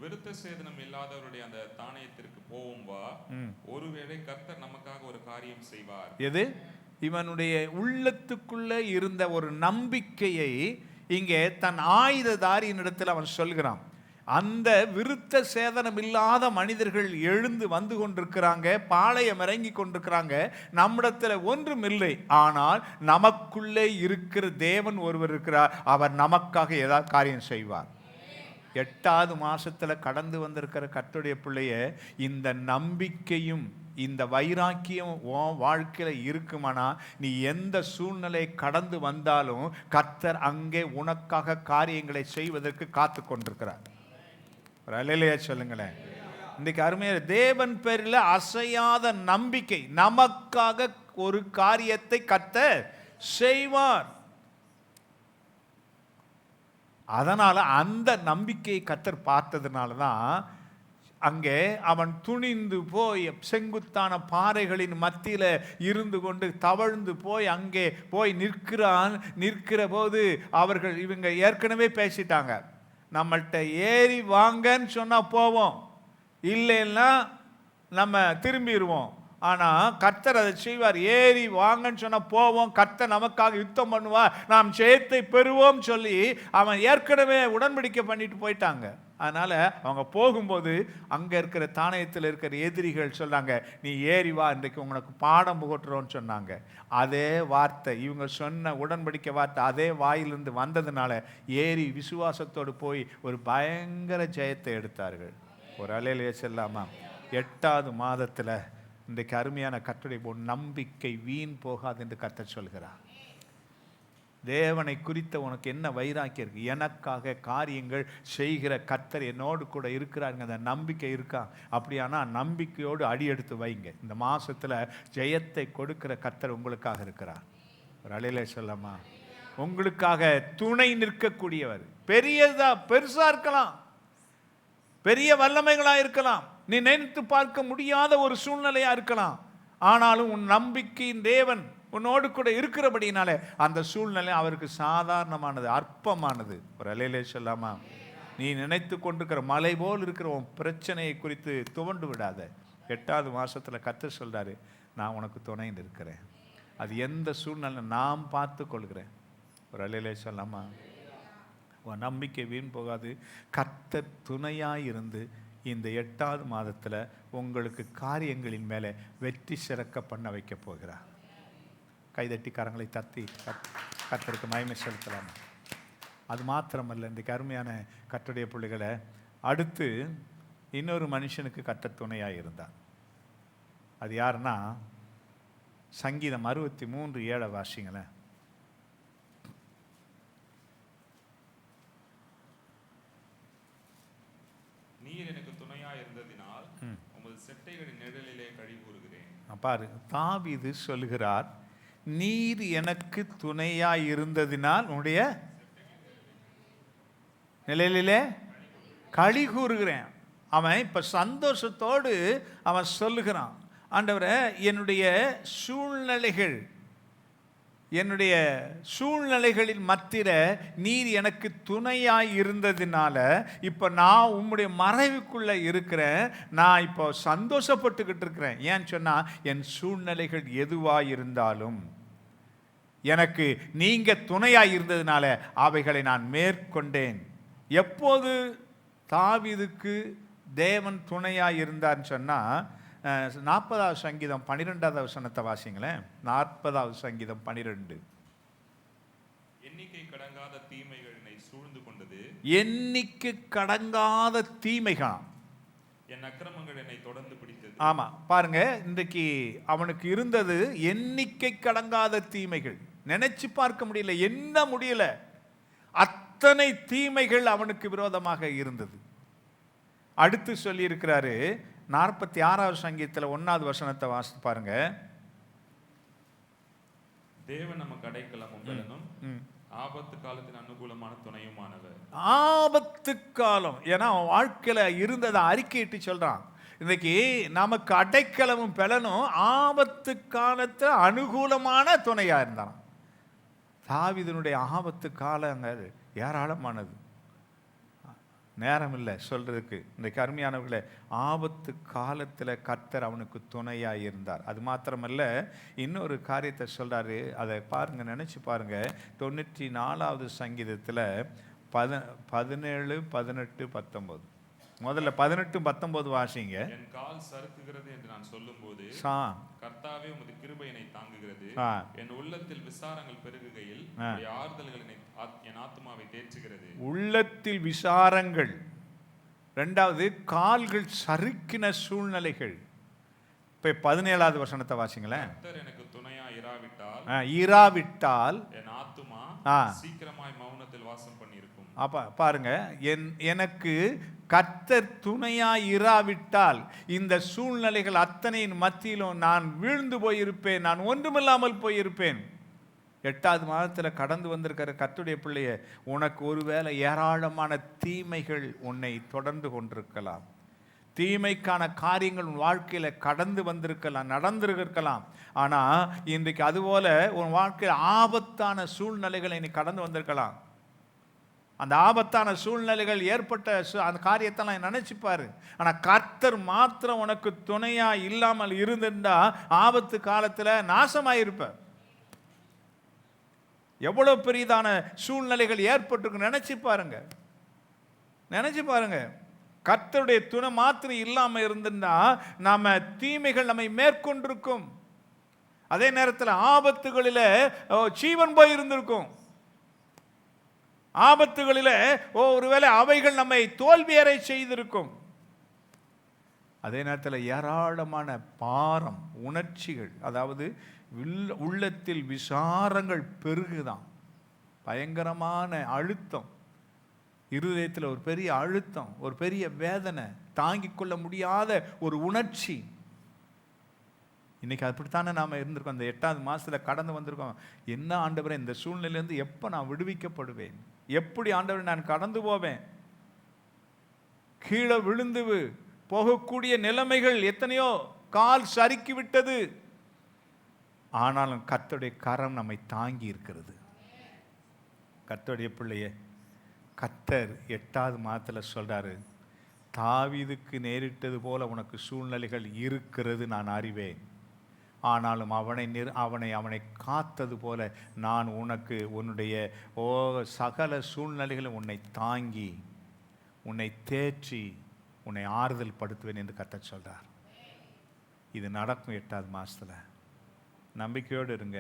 Speaker 3: விருத்த சேதனம் இல்லாதவருடைய அந்த தானியத்திற்கு போவோம் வா, ஒருவேளை கர்த்தர் நமக்காக ஒரு காரியம் செய்வார்.
Speaker 2: எது? இவனுடைய உள்ளத்துக்குள்ள இருந்த ஒரு நம்பிக்கையை இங்கே தன் ஆயுததாரியினிடத்தில் அவன் சொல்கிறான். அந்த விருத்த சேதனம் இல்லாத மனிதர்கள் எழுந்து வந்து கொண்டிருக்கிறாங்க, பாளையம் இறங்கி கொண்டிருக்கிறாங்க, நம்மிடத்தில் ஒன்றும் இல்லை. ஆனால் நமக்குள்ளே இருக்கிற தேவன் ஒருவர் இருக்கிறார், அவர் நமக்காக ஏதாவது காரியம் செய்வார். 8வது மாசத்துல கடந்து வந்திருக்கிற கர்த்தருடைய பிள்ளைய, இந்த நம்பிக்கையும் இந்த வைராக்கியம் உன் வாழ்க்கையில இருக்குமானா, நீ எந்த சூழ்நிலை கடந்து வந்தாலும் கர்த்தர் அங்கே உனக்காக காரியங்களை செய்வதற்கு காத்து கொண்டிருக்கிறார். அல்லேலூயா சொல்லுங்களேன். இன்றைக்கு அருமையான தேவன் பேரில் அசையாத நம்பிக்கை, நமக்காக ஒரு காரியத்தை கர்த்தர் செய்வார். அதனால அந்த நம்பிக்கையை கர்த்தர் பார்த்ததுனால தான் அங்கே அவன் துணிந்து போய் செங்குத்தான பாறைகளின் மத்தியில இருந்து கொண்டு தவழ்ந்து போய் அங்கே போய் நிற்கிறான். நிற்கிற போது அவர்கள் இவங்க ஏற்கனவே பேசிட்டாங்க, நம்மள்கிட்ட ஏறி வாங்கன்னு சொன்னா போவோம், இல்லைன்னா நம்ம திரும்பிடுவோம். ஆனால் கர்த்தர் அதை செய்வார். ஏறி வாங்கன்னு சொன்னால் போவோம், கர்த்தர் நமக்காக யுத்தம் பண்ணுவார், நாம் ஜெயத்தை பெறுவோம் சொல்லி அவன் ஏற்கனவே உடன்படிக்கை பண்ணிட்டு போயிட்டாங்க. அதனால் அவங்க போகும்போது அங்கே இருக்கிற தானியத்தில் இருக்கிற எதிரிகள் சொன்னாங்க, நீ ஏறி வா, இன்றைக்கு உங்களுக்கு பாடம் புகட்டுறோன்னு சொன்னாங்க. அதே வார்த்தை, இவங்க சொன்ன உடன்படிக்கை வார்த்தை அதே வாயிலிருந்து வந்ததுனால ஏறி விசுவாசத்தோடு போய் ஒரு பயங்கர ஜெயத்தை எடுத்தார்கள். ஒரு அலையிலே செல்லாமா. 8வது மாதத்தில் இன்றைக்கு அருமையான கர்த்தருடைய நம்பிக்கை வீண் போகாது என்று கர்த்தர் சொல்கிறார். தேவனை குறித்த உனக்கு என்ன வைராக்கியம் இருக்கு? எனக்காக காரியங்கள் செய்கிற கர்த்தர் என்னோடு கூட இருக்கிறாருங்க, அந்த நம்பிக்கை இருக்கா? அப்படியானா நம்பிக்கையோடு அடி எடுத்து வைங்க. இந்த மாசத்துல ஜெயத்தை கொடுக்கிற கர்த்தர் உங்களுக்காக இருக்கிறார். ஒரு அலையிலே சொல்லாமா. உங்களுக்காக துணை நிற்கக்கூடியவர். பெருசா இருக்கலாம், பெரிய வல்லமைகளா இருக்கலாம், நீ நினைத்து பார்க்க முடியாத ஒரு சூழ்நிலையா இருக்கலாம். ஆனாலும் உன் நம்பிக்கையின் தேவன் உன்னோடு கூட இருக்கிறபடினாலே அந்த சூழ்நிலை அவருக்கு சாதாரணமானது, அற்பமானது. ஒரு அலையிலே சொல்லாமா. நீ நினைத்து கொண்டிருக்கிற மலை போல் இருக்கிற உன் பிரச்சனையை குறித்து துவண்டு விடாத. 8வது மாசத்துல கர்த்தர் சொல்றாரு, நான் உனக்கு துணைன்னு இருக்கிறேன், அது எந்த சூழ்நிலை நான் பார்த்து கொள்கிறேன். ஒரு அலையிலே சொல்லாமா. உன் நம்பிக்கை வீண் போகாது. கர்த்தர் துணையாய் இருந்து இந்த 8வது மாதத்தில் உங்களுக்கு காரியங்களின் மேலே வெற்றி சிறக்க பண்ண வைக்க போகிறார். கைதட்டி கரங்களை தத்தி கர்த்தருக்கு மகிமை செலுத்தலாம். அது மாத்திரமல்ல, இன்றைக்கு அருமையான கர்த்தருடைய பிள்ளைகளை, அடுத்து இன்னொரு மனுஷனுக்கு கர்த்தர் துணையாக இருந்தார். அது யாருன்னா, சங்கீதம் 63:7 வாசிங்களேன்.
Speaker 3: நீர் எனக்கு துணையா இருந்ததினால் உமது செட்டைகளின் நிழலிலே கழி கூறுகிறேன்.
Speaker 2: பாரு, தாவீது சொல்லுகிறார், நீர் எனக்கு துணையா இருந்ததினால் உன்னுடைய நிழலிலே களி கூறுகிறேன். அவன் இப்ப சந்தோஷத்தோடு அவன் சொல்லுகிறான், ஆண்டவரே என்னுடைய சூழ்நிலைகள் என்னுடைய சூழ்நிலைகளின் மத்தியில நீர் எனக்கு துணையாய் இருந்ததினால இப்போ நான் உம்முடைய மறைவுக்குள்ள இருக்கிறேன். நான் இப்போ சந்தோஷப்பட்டுக்கிட்டு இருக்கிறேன். ஏன்னு சொன்னா என் சூழ்நிலைகள் எதுவாய் இருந்தாலும் எனக்கு நீங்க துணையாய் இருந்ததினால அவைகளை நான் மேற்கொண்டேன். எப்போது தாவீதுக்கு தேவன் துணையாய் இருந்தார்னு சொன்னா 40வது சங்கீதம் 12வது வசனத்தை வாசிங்களேன். 40வது சங்கீதம் 12.
Speaker 3: எண்ணிக்கை கடங்காத தீமைகள் என்னை சூழ்ந்து கொண்டது.
Speaker 2: எண்ணிக்கை கடங்காத தீமைகள்,
Speaker 3: என் அக்கிரமங்கள் என்னை தொடர்ந்து பிடித்தது.
Speaker 2: ஆமா பாருங்க, இன்றைக்கு அவனுக்கு இருந்தது எண்ணிக்கை கடங்காத தீமைகள். நினைச்சு பார்க்க முடியல, என்ன முடியல, அத்தனை தீமைகள் அவனுக்கு விரோதமாக இருந்தது. அடுத்து சொல்லி இருக்கிறாரு 46வது சங்கீதத்தில் 1வது வசனத்தை வாசித்து பாருங்க.
Speaker 3: தேவன் நமக்கு அடைக்கலமும் பலனும் ஆபத்து காலத்தின் அனுகூலமான துணையுமானவர்.
Speaker 2: ஆபத்து காலம், ஏன்னா அவன் வாழ்க்கையில இருந்ததை அறிக்கையிட்டு சொல்றான். இன்னைக்கு நமக்கு அடைக்கலமும் பலனும் ஆபத்து காலத்துல அனுகூலமான துணையா இருந்தான். தாவீதுனுடைய ஆபத்து காலங்கள் ஏராளமானது, நேரம் இல்லை சொல்றதுக்கு. இன்றைக்கு அருமையானவர்களே, ஆபத்து காலத்தில் கர்த்தர் அவனுக்கு துணையாக இருந்தார். அது மாத்திரமல்ல, இன்னொரு காரியத்தை சொல்றாரு, அதை பாருங்க, நினைச்சு பாருங்க. 94வது சங்கீதத்தில் 17, 18, 19. முதல்ல 18, 19 வாசிங்க.
Speaker 3: என் கால் சறுக்குகிறது என்று நான் சொல்லும்போது கர்த்தாவே உமது கிருபை என்னை தாங்குகிறது. என் உள்ளத்தில் விசாரங்கள் பெருகுகையில் ஆறுதல்கள் என் ஆத்துமாவை தேற்றுகிறது. உள்ளத்தில்
Speaker 2: விசாரங்கள். இரண்டாவது, கால்கள் சறுக்கின சூழ்நிலைகள். இப்ப 17வது வசனத்தை வாசிங்களேன்.
Speaker 3: கர்த்தர் எனக்கு துணையா
Speaker 2: இராவிட்டால்
Speaker 3: என் ஆத்துமா சீக்கிரமாய் மௌனத்தில் வாசம் பண்ணியிருக்கும்.
Speaker 2: அப்ப பாருங்க, எனக்கு கர்த்தர் துணையா இராவிட்டால் இந்த சூழ்நிலைகள் அத்தனையின் மத்தியிலும் நான் வீழ்ந்து போயிருப்பேன், நான் ஒன்றுமில்லாமல் போயிருப்பேன். 8வது மாதத்தில் கடந்து வந்திருக்கிற கர்த்தருடைய பிள்ளைய, உனக்கு ஒருவேளை ஏராளமான தீமைகள் உன்னை தொடர்ந்து கொண்டிருக்கலாம். தீமைக்கான காரியங்கள் உன் வாழ்க்கையில கடந்து வந்திருக்கலாம், நடந்திருக்கலாம். ஆனா இன்றைக்கு அதுபோல உன் வாழ்க்கையில் ஆபத்தான சூழ்நிலைகளை நீ கடந்து வந்திருக்கலாம். அந்த ஆபத்தான சூழ்நிலைகள் ஏற்பட்ட அந்த காரியத்தெல்லாம் நினைச்சுப்பாரு. ஆனா கர்த்தர் மாத்திரம் உனக்கு துணையா இல்லாமல் இருந்திருந்தா ஆபத்து காலத்துல நாசமாயிருப்ப. எவ்வளவு பெரியதான சூழ்நிலைகள் ஏற்பட்டு நினைச்சு பாருங்க, நினைச்சு பாருங்க. கர்த்தருடைய துணை மாத்திரம் இல்லாம இருந்திருந்தா நாம தீமைகள் நம்மை மேற்கொண்டிருக்கும். அதே நேரத்தில் ஆபத்துகளில ஜீவன் போய் இருந்திருக்கும். ஆபத்துகளில ஒருவேளை அவைகள் நம்மை தோல்வியறை செய்திருக்கும். அதே நேரத்தில் ஏராளமான பாரம், உணர்ச்சிகள், அதாவது உள்ளத்தில் விசாரங்கள் பெருகுதான். பயங்கரமான அழுத்தம், இருதயத்தில் ஒரு பெரிய அழுத்தம், ஒரு பெரிய வேதனை, தாங்கிக் கொள்ள முடியாத ஒரு உணர்ச்சி. இன்னைக்கு அப்படித்தானே நாம இருந்திருக்கோம். இந்த 8வது மாசத்துல கடந்து வந்திருக்கோம். என்ன ஆண்டவரே, இந்த சூழ்நிலையிலிருந்து எப்ப நான் விடுவிக்கப்படுவேன்? எப்படி ஆண்டவரே நான் கடந்து போவேன்? கீழே விழுந்து போகக்கூடிய நிலைமைகள் எத்தனையோ, கால் சறுக்கி விட்டது. ஆனாலும் கர்த்தருடைய கரம் நம்மை தாங்கி இருக்கிறது. கர்த்தருடைய பிள்ளையே, கர்த்தர் 8வது மாதத்துல சொல்றாரு, தாவீதுக்கு நேரிட்டது போல உனக்கு சூழ்நிலைகள் இருக்கிறது நான் அறிவேன். ஆனாலும் அவனை காத்தது போல நான் உனக்கு உன்னுடைய சகல சூழ்நிலைகளும் உன்னை தாங்கி, உன்னை தேற்றி, உன்னை ஆறுதல் படுத்துவேன் என்று கர்த்தர் சொல்றார். இது நடக்கும் 8வது மாசத்துல. நம்பிக்கையோடு இருங்க.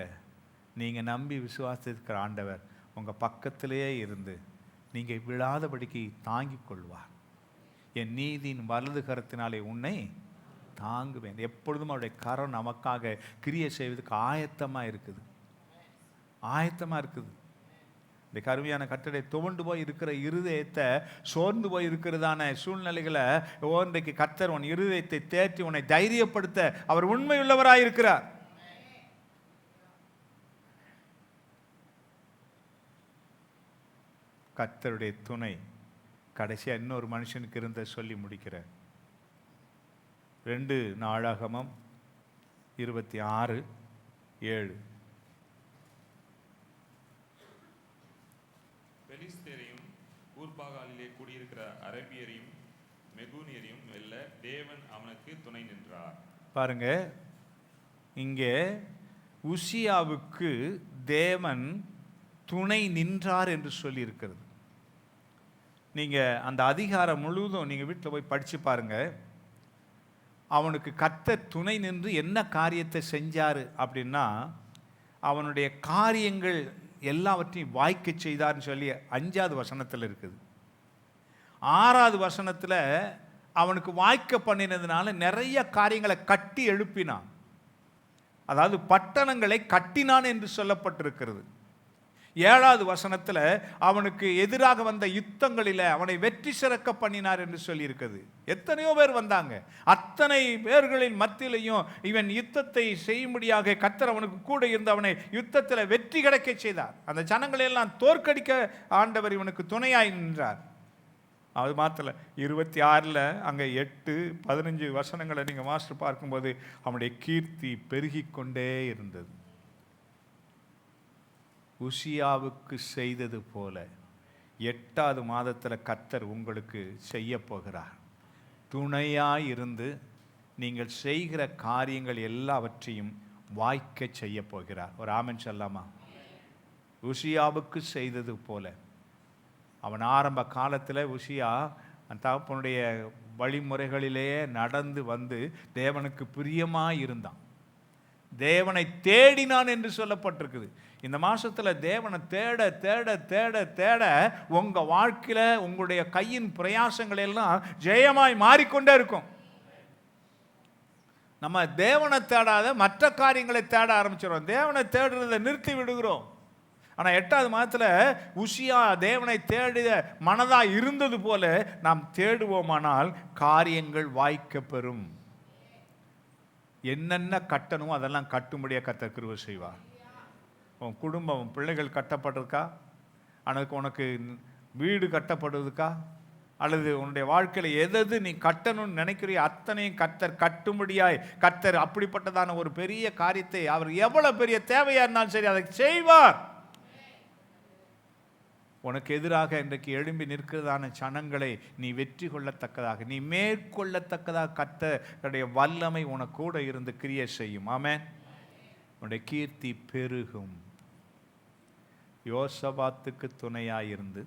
Speaker 2: நீங்க நம்பி விசுவாசிக்கிற ஆண்டவர் உங்க பக்கத்திலேயே இருந்து நீங்க விழாதபடிக்கு தாங்கிக் கொள்வார். என் நீதியின் வலது கரத்தினாலே உன்னை தாங்குவேன். எப்பொழுதும் அவருடைய கரம் நமக்காக கிரியை செய்வதற்கு ஆயத்தமா இருக்குது, ஆயத்தமா இருக்குது. இந்த கருமையான கட்டளை துவண்டு போய் இருக்கிற இருதயத்தை, சோர்ந்து போய் இருக்கிறதான சூழ்நிலைகளை இன்றைக்கு கர்த்தர் உன் இருதயத்தை தேற்றி உன்னை தைரியப்படுத்த அவர் உண்மையுள்ளவராய் இருக்கிறார். கர்த்தருடைய துணை கடைசியா இன்னொரு மனுஷனுக்கு இருந்த சொல்லி முடிக்கிற 2 நாளாகமம் 26:7.
Speaker 3: பெலிஸ்தேரையும் ஊர்பாகாலிலே கூடியிருக்கிற அரபியரையும் மெகுனியரையும் வெல்ல தேவன் அவனுக்கு துணை நின்றார். பாருங்க, இங்கே உசியாவுக்கு தேவன் துணை நின்றார் என்று சொல்லி இருக்கிறது. நீங்க அந்த அதிகாரம் முழுவதும் நீங்க வீட்டில் போய் படிச்சு பாருங்க. அவனுக்கு கர்த்தர் துணை நின்று என்ன காரியத்தை செஞ்சாரு அப்படின்னா, அவனுடைய காரியங்கள் எல்லாவற்றையும் வாய்க்க செய்தார்னு சொல்லி 5வது வசனத்தில் இருக்குது. 6வது வசனத்தில் அவனுக்கு வாய்க்க பண்ணினதுனால நிறைய காரியங்களை கட்டி எழுப்பினான். அதாவது பட்டணங்களை கட்டினான் என்று சொல்லப்பட்டிருக்கிறது. 7வது வசனத்தில் அவனுக்கு எதிராக வந்த யுத்தங்களில் அவனை வெற்றி சிறக்க பண்ணினார் என்று சொல்லியிருக்கிறது. எத்தனையோ பேர் வந்தாங்க. அத்தனை பேர்களின் மத்தியிலையும் இவன் யுத்தத்தை செய்யும்படியாக கர்த்தர் அவனுக்கு கூட இருந்து அவனை யுத்தத்தில் வெற்றி கிடைக்க செய்தார். அந்த ஜனங்களை எல்லாம் தோற்கடிக்க ஆண்டவர் இவனுக்கு துணையாய் நின்றார். அது மாத்திர 26 அங்கே 8, 15 வசனங்களை நீங்கள் மாஸ்டர் பார்க்கும்போது அவனுடைய கீர்த்தி பெருகி கொண்டே இருந்தது. உசியாவுக்கு செய்தது போல 8வது மாதத்தில் கர்த்தர் உங்களுக்கு செய்ய போகிறார். துணையாய் இருந்து நீங்கள் செய்கிற காரியங்கள் எல்லாவற்றையும் வாய்க்க செய்ய போகிறார். ஒரு ஆமென் சொல்லாமா? உசியாவுக்கு செய்தது போல. அவன் ஆரம்ப காலத்தில் உசியா அந்த தகப்பனுடைய வழிமுறைகளிலேயே நடந்து வந்து தேவனுக்கு பிரியமாய் இருந்தான். தேவனை தேடினான் என்று சொல்லப்பட்டிருக்குது. இந்த மாசத்துல தேவனை தேட தேட தேட தேட உங்க வாழ்க்கையில உங்களுடைய கையின் பிரயாசங்கள் எல்லாம் ஜெயமாய் மாறிக்கொண்டே இருக்கும். நம்ம தேவனை தேடாத மற்ற காரியங்களை தேட ஆரம்பிச்சிடும். தேவனை தேடுறதை நிறுத்தி விடுகிறோம். ஆனா 8வது மாதத்துல உசியா தேவனை தேடிய மனதா இருந்தது போல நாம் தேடுவோமானால் காரியங்கள் வாய்க்க பெறும். என்னென்ன கட்டணுமோ அதெல்லாம் கட்டும்படியாக கர்த்தர் கிருபை செய்வார். உன் குடும்பம், உன் பிள்ளைகள் கட்டப்படுறதுக்கா, அதுக்கு உனக்கு வீடு கட்டப்படுவதுக்கா, அல்லது உன்னுடைய வாழ்க்கையில் எது நீ கட்டணும்னு நினைக்கிறியோ அத்தனையும் கர்த்தர் கட்டும்படியாய் கர்த்தர் அப்படிப்பட்டதான ஒரு பெரிய காரியத்தை அவர் எவ்வளவு பெரிய தேவையா இருந்தாலும் சரி அதை செய்வார். உனக்கு எதிராக இன்றைக்கு எழும்பி நிற்கிறதான சனங்களை நீ வெற்றி கொள்ளத்தக்கதாக, நீ மேற்கொள்ளத்தக்கதாக கர்த்தருடைய வல்லமை உனக்கு கூட இருந்து கிரியை செய்யும். ஆமென். உன்னுடைய கீர்த்தி பெருகும். யோசபாத்துக்கு துணையாயிருந்து,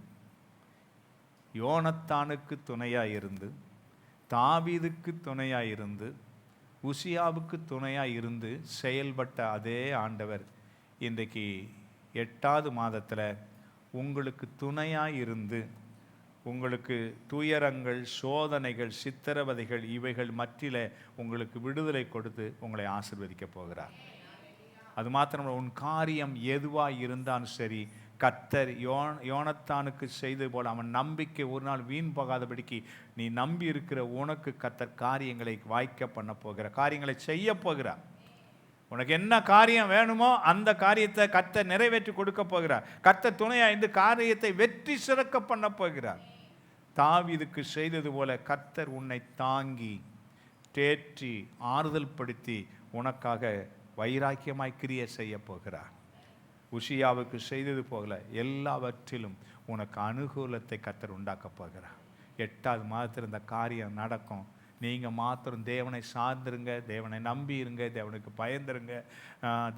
Speaker 3: யோனத்தானுக்கு துணையாயிருந்து, தாவீதுக்கு துணையாயிருந்து, உசியாவுக்கு துணையாயிருந்து செயல்பட்ட அதே ஆண்டவர் இன்றைக்கு 8வது மாதத்தில் உங்களுக்கு துணையாக இருந்து உங்களுக்கு துயரங்கள், சோதனைகள், சித்திரவதைகள் இவைகள் மத்தியில உங்களுக்கு விடுதலை கொடுத்து உங்களை ஆசீர்வதிக்க போகிறார். அது மாத்திரம் உன் காரியம் எதுவாக இருந்தாலும் சரி, கர்த்தர் யோனத்தானுக்கு செய்தது போல அவன் நம்பிக்கை ஒரு நாள் வீண் போகாதபடிக்கு நீ நம்பி இருக்கிற உனக்கு கர்த்தர் காரியங்களை வாய்க்க பண்ண போகிறார், காரியங்களை செய்ய போகிறார். உனக்கு என்ன காரியம் வேணுமோ அந்த காரியத்தை கர்த்தர் நிறைவேற்றி கொடுக்க போகிறார். கர்த்தர் துணையா இந்த காரியத்தை வெற்றி சிறக்க பண்ண போகிறார். தாவீதுக்கு செய்தது போல கர்த்தர் உன்னை தாங்கி தேற்றி ஆறுதல் படுத்தி உனக்காக வைராக்கியமாய் கிரியை செய்ய போகிறார். உசியாவுக்கு செய்தது போல எல்லாவற்றிலும் உனக்கு அனுகூலத்தை கர்த்தர் உண்டாக்க போகிறார். 8வது மாதத்தில் இந்த காரியம் நடக்கும். நீங்கள் மாத்திரம் தேவனை சார்ந்திருங்க, தேவனை நம்பி இருங்க, தேவனுக்கு பயந்துருங்க,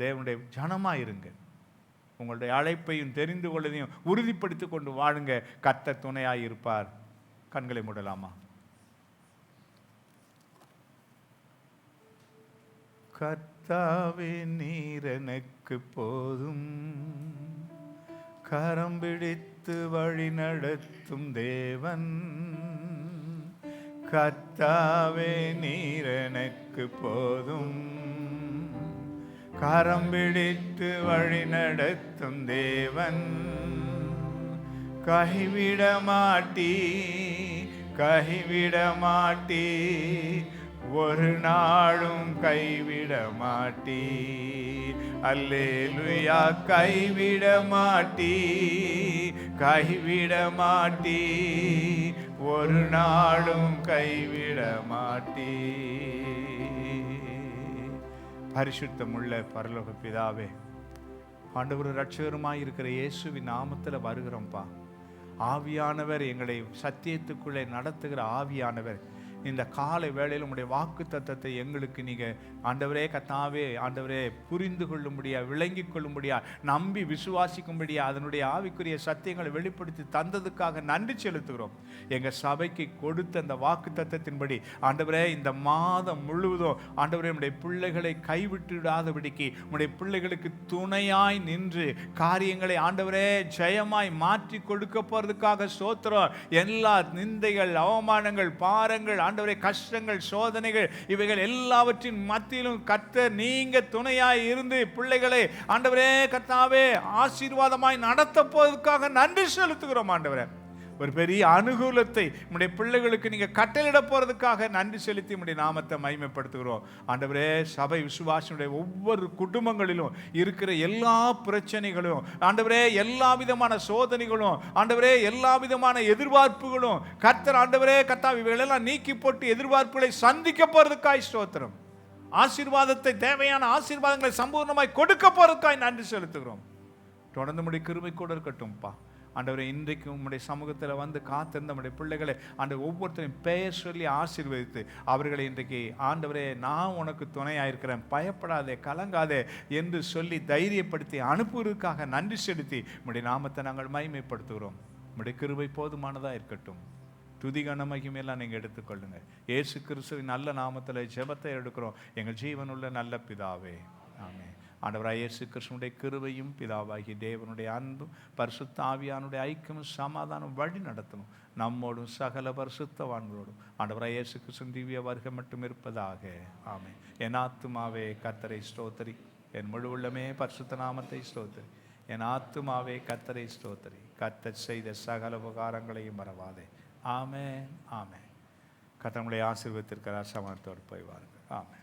Speaker 3: தேவனுடைய ஜனமாக இருங்க. உங்களுடைய அழைப்பையும் தெரிந்து கொள்வதையும் உறுதிப்படுத்தி கொண்டு வாழுங்க. கர்த்தர் துணையாக இருப்பார். கண்களை மூடலாமா? கர்த்தாவே நீர் எனக்கு போதும், கரம் பிடித்து வழி நடத்தும் தேவன். கர்த்தாவே நீர் எனக்கு போதும், கரம் பிடித்து வழி நடத்தும் தேவன். கைவிட மாட்டீ, கைவிட மாட்டீ, ஒரு நாளும் கைவிட மாட்டீ. அல்லேலூயா. கைவிட மாட்டீ, கைவிட மாட்டீ, ஒரு நாளும் கைவிட மாட்டீ. பரிசுத்தமுள்ள பரலோக பிதாவே, ஆண்டவர் இரட்சகருமாய் இருக்கிற இயேசுவின் நாமத்தில் வருகிறோம்ப்பா.
Speaker 2: ஆவியானவர், எங்களை சத்தியத்துக்குள்ளே நடத்துகிற ஆவியானவர், இந்த காலை வேளையில் உம்முடைய வாக்கு தத்தத்தை எங்களுக்கு நீங்கள் ஆண்டவரே கர்த்தாவே, ஆண்டவரே புரிந்து கொள்ளும்படியா, விளங்கி கொள்ளும்படியா, நம்பி விசுவாசிக்கும்படியா அதனுடைய ஆவிக்குரிய சத்தியங்களை வெளிப்படுத்தி தந்ததுக்காக நன்றி செலுத்துகிறோம். எங்கள் சபைக்கு கொடுத்த அந்த வாக்கு தத்தத்தின்படி ஆண்டவரே இந்த மாதம் முழுவதும் ஆண்டவரே உம்முடைய பிள்ளைகளை கைவிட்டுடாதபடிக்கு உம்முடைய பிள்ளைகளுக்கு துணையாய் நின்று காரியங்களை ஆண்டவரே ஜெயமாய் மாற்றி கொடுக்க போறதுக்காக ஸ்தோத்திரம். எல்லா நிந்தைகள், அவமானங்கள், பாரங்கள், ஆண்டவரே கஷ்டங்கள், சோதனைகள், இவைகள் எல்லாவற்றின் மத்தியிலும் கர்த்தர் நீங்க துணையாய் இருந்து பிள்ளைகளை ஆண்டவரே கர்த்தாவே ஆசீர்வாதமாய் நடத்த போவதற்காக நன்றி செலுத்துகிறோம். ஆண்டவரே ஒரு பெரிய அனுகூலத்தை உம்முடைய பிள்ளைகளுக்கு நீங்க கட்டளையிட போறதுக்காக நன்றி செலுத்தி உம்முடைய நாமத்தை மகிமைப்படுத்துகிறோம். ஆண்டவரே சபை விசுவாசியுடைய ஒவ்வொரு குடும்பங்களிலும் இருக்கிற எல்லா பிரச்சனைகளும், ஆண்டவரே எல்லா விதமான சோதனைகளும், ஆண்டவரே எல்லா விதமான எதிர்பார்ப்புகளும் கர்த்தர் ஆண்டவரே கர்த்தாவே இவைகளெல்லாம் நீக்கி போட்டு எதிர்பார்ப்புகளை சந்திக்க போறதுக்காய் ஸ்தோத்திரம். ஆசீர்வாதத்தை, தேவையான ஆசீர்வாதங்களை சம்பூர்ணமாய் கொடுக்க போறதுக்காய் நன்றி செலுத்துகிறோம். தொடர்ந்து உம்முடைய கிருபை கூட இருக்கட்டும்ப்பா. ஆண்டவரே இன்றைக்கு உம்முடைய சமூகத்தில் வந்து காத்திருந்த நம்முடைய பிள்ளைகளை ஆண்டவர் ஒவ்வொருத்தரையும் பெயர் சொல்லி ஆசீர்வதித்து அவர்களை இன்றைக்கு ஆண்டவரே நான் உனக்கு துணையாயிருக்கிறேன், பயப்படாதே, கலங்காதே என்று சொல்லி தைரியப்படுத்தி அனுப்புவதற்காக நன்றி செலுத்தி உம்முடைய நாமத்தை நாங்கள் மகிமைப்படுத்துகிறோம். உம்முடைய கிருபை போதுமானதாக இருக்கட்டும். துதிகன மகிமையெல்லாம் நீங்கள் எடுத்துக்கொள்ளுங்க. இயேசு கிறிஸ்துவின் நல்ல நாமத்தில் ஜெபத்தை எடுக்கிறோம் எங்கள் ஜீவனுள்ள நல்ல பிதாவே, ஆமென். ஆண்டவராய் இயேசு கிறிஸ்துவினுடைய கிருபையும் பிதாவாகிய தேவனுடைய அன்பும் பரிசுத்த ஆவியானுடைய ஐக்கியமும் சமாதானம் வழி நடத்தணும் நம்மோடும் சகல பரிசுத்தவான்களோடும் ஆண்டவராய் இயேசு கிறிஸ்துவின் திவ்ய வருகை மட்டும் இருப்பதாக, ஆமென். என் ஆத்துமாவே கர்த்தரை ஸ்தோத்திரி, என் முழு உள்ளமே பரிசுத்த நாமத்தை ஸ்தோத்திரி. என் ஆத்துமாவே கர்த்தரை ஸ்தோத்திரி, கர்த்தர் செய்த சகல உபகாரங்களையும் மறவாதே. ஆமென், ஆமென். கர்த்தர் உங்களை ஆசீர்வதித்திருக்கிறார். சமாதானத்தோடு போய் வாருங்கள். ஆமென்.